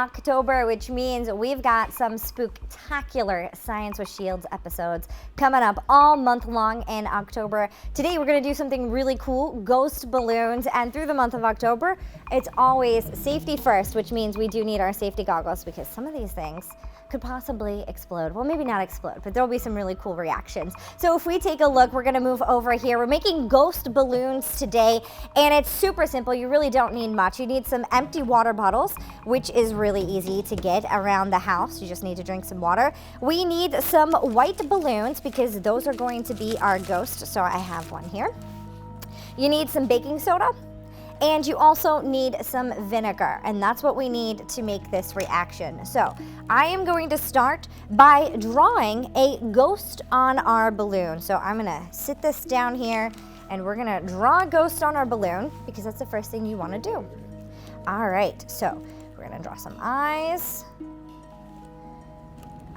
October, which means we've got some spooktacular Science with Shields episodes coming up all month long in October. Today we're going to do something really cool, ghost balloons, and through the month of October, it's always safety first, which means we do need our safety goggles because some of these things could possibly explode. Well, maybe not explode, but there'll be some really cool reactions. So if we take a look, we're gonna move over here. We're making ghost balloons today, and it's super simple. You really don't need much. You need some empty water bottles, which is really easy to get around the house. You just need to drink some water. We need some white balloons because those are going to be our ghost. So I have one here. You need some baking soda. And you also need some vinegar, and that's what we need to make this reaction. So I am going to start by drawing a ghost on our balloon. So I'm gonna sit this down here, and we're gonna draw a ghost on our balloon because that's the first thing you wanna do. All right, so we're gonna draw some eyes.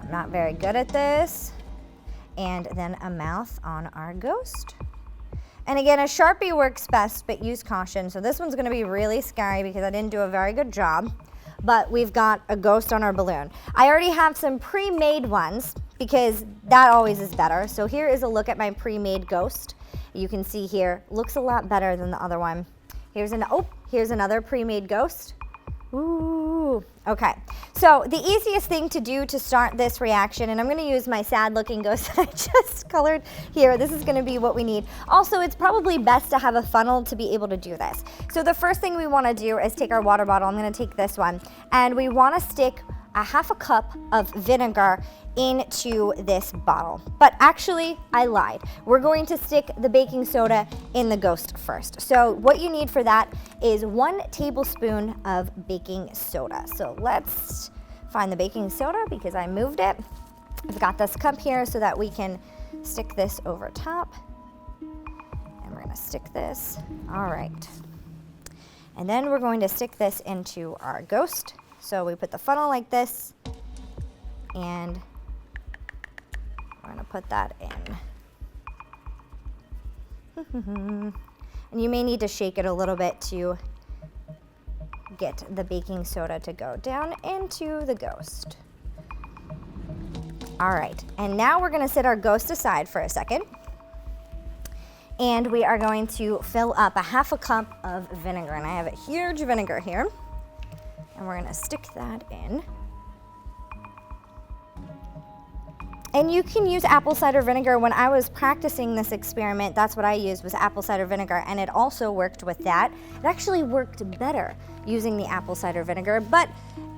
I'm not very good at this. And then a mouth on our ghost. And again, a Sharpie works best, but use caution. So this one's gonna be really scary because I didn't do a very good job, but we've got a ghost on our balloon. I already have some pre-made ones because that always is better. So here is a look at my pre-made ghost. You can see here, looks a lot better than the other one. Here's another pre-made ghost. Ooh, okay. So the easiest thing to do to start this reaction, and I'm gonna use my sad looking ghost that I just colored here. This is gonna be what we need. Also, it's probably best to have a funnel to be able to do this. So the first thing we wanna do is take our water bottle. I'm gonna take this one, and we wanna stick a half a cup of vinegar into this bottle. But actually, I lied. We're going to stick the baking soda in the ghost first. So what you need for that is 1 tablespoon of baking soda. So let's find the baking soda because I moved it. I've got this cup here so that we can stick this over top. And we're gonna stick this, all right. And then we're going to stick this into our ghost. So we put the funnel like this, and we're gonna put that in. And you may need to shake it a little bit to get the baking soda to go down into the ghost. All right, and now we're gonna set our ghost aside for a second. And we are going to fill up a half a cup of vinegar. And I have a huge vinegar here. And we're gonna stick that in. And you can use apple cider vinegar. When I was practicing this experiment, that's what I used, was apple cider vinegar, and it also worked with that. It actually worked better using the apple cider vinegar, but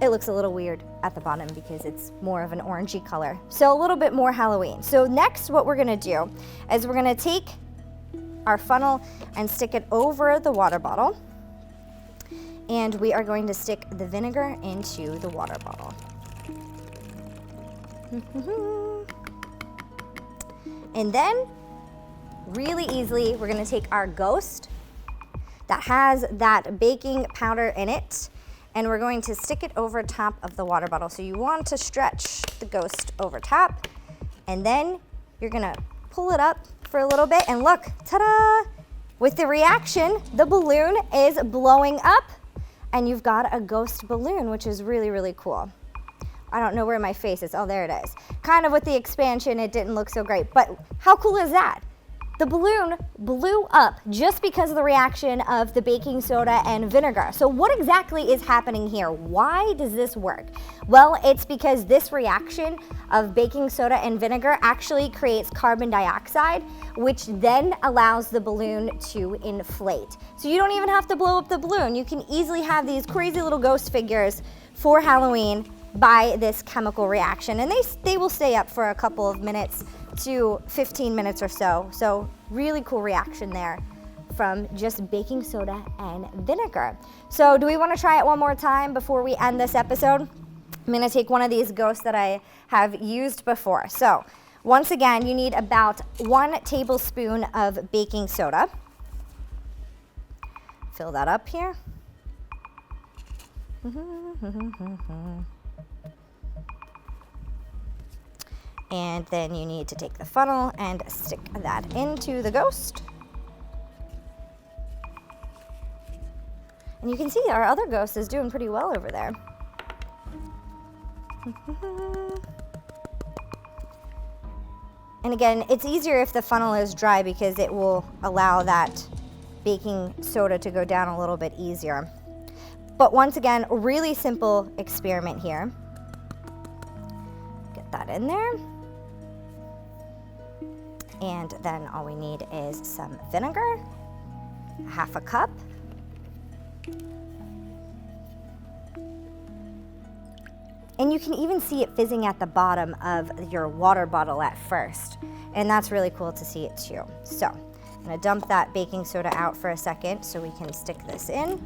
it looks a little weird at the bottom because it's more of an orangey color. So a little bit more Halloween. So next what we're gonna do is we're gonna take our funnel and stick it over the water bottle. And we are going to stick the vinegar into the water bottle. And then, really easily, we're gonna take our ghost that has that baking powder in it, and we're going to stick it over top of the water bottle. So you want to stretch the ghost over top, and then you're gonna pull it up for a little bit, and look, ta-da! With the reaction, the balloon is blowing up, and you've got a ghost balloon, which is really, really cool. I don't know where my face is. Oh, there it is. Kind of with the expansion, it didn't look so great, but how cool is that? The balloon blew up just because of the reaction of the baking soda and vinegar. So what exactly is happening here? Why does this work? Well, it's because this reaction of baking soda and vinegar actually creates carbon dioxide, which then allows the balloon to inflate. So you don't even have to blow up the balloon. You can easily have these crazy little ghost figures for Halloween by this chemical reaction. And they will stay up for a couple of minutes to 15 minutes or so. So really cool reaction there from just baking soda and vinegar. So do we want to try it one more time before we end this episode? I'm going to take one of these ghosts that I have used before. So once again, you need about 1 tablespoon of baking soda. Fill that up here. And then you need to take the funnel and stick that into the ghost. And you can see our other ghost is doing pretty well over there. And again, it's easier if the funnel is dry because it will allow that baking soda to go down a little bit easier. But once again, really simple experiment here. Get that in there. And then all we need is some vinegar, half a cup. And you can even see it fizzing at the bottom of your water bottle at first. And that's really cool to see it too. So I'm gonna dump that baking soda out for a second so we can stick this in.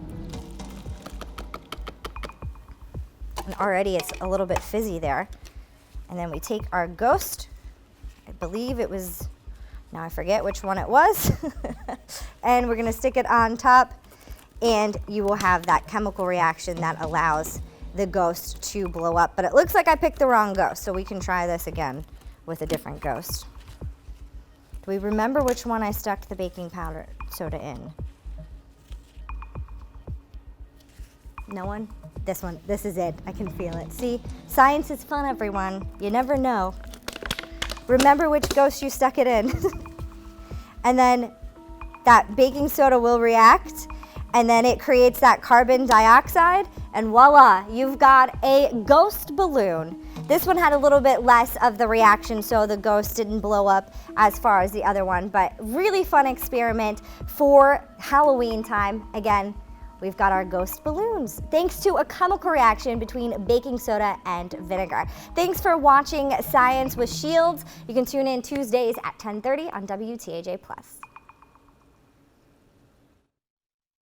And already it's a little bit fizzy there. And then we take our Ghost. I believe it was, now I forget which one it was. And we're gonna stick it on top, and you will have that chemical reaction that allows the Ghost to blow up. But it looks like I picked the wrong Ghost, so we can try this again with a different Ghost. Do we remember which one I stuck the baking powder soda in? No one? This one. This is it. I can feel it. See, science is fun, everyone. You never know. Remember which Ghost you stuck it in. And then that baking soda will react, and then it creates that carbon dioxide, and voila, you've got a Ghost balloon. This one had a little bit less of the reaction, so the Ghost didn't blow up as far as the other one, but really fun experiment for Halloween time. Again, we've got our Ghost balloons, thanks to a chemical reaction between baking soda and vinegar. Thanks for watching Science with Shields. You can tune in Tuesdays at 10:30 on WTAJ+.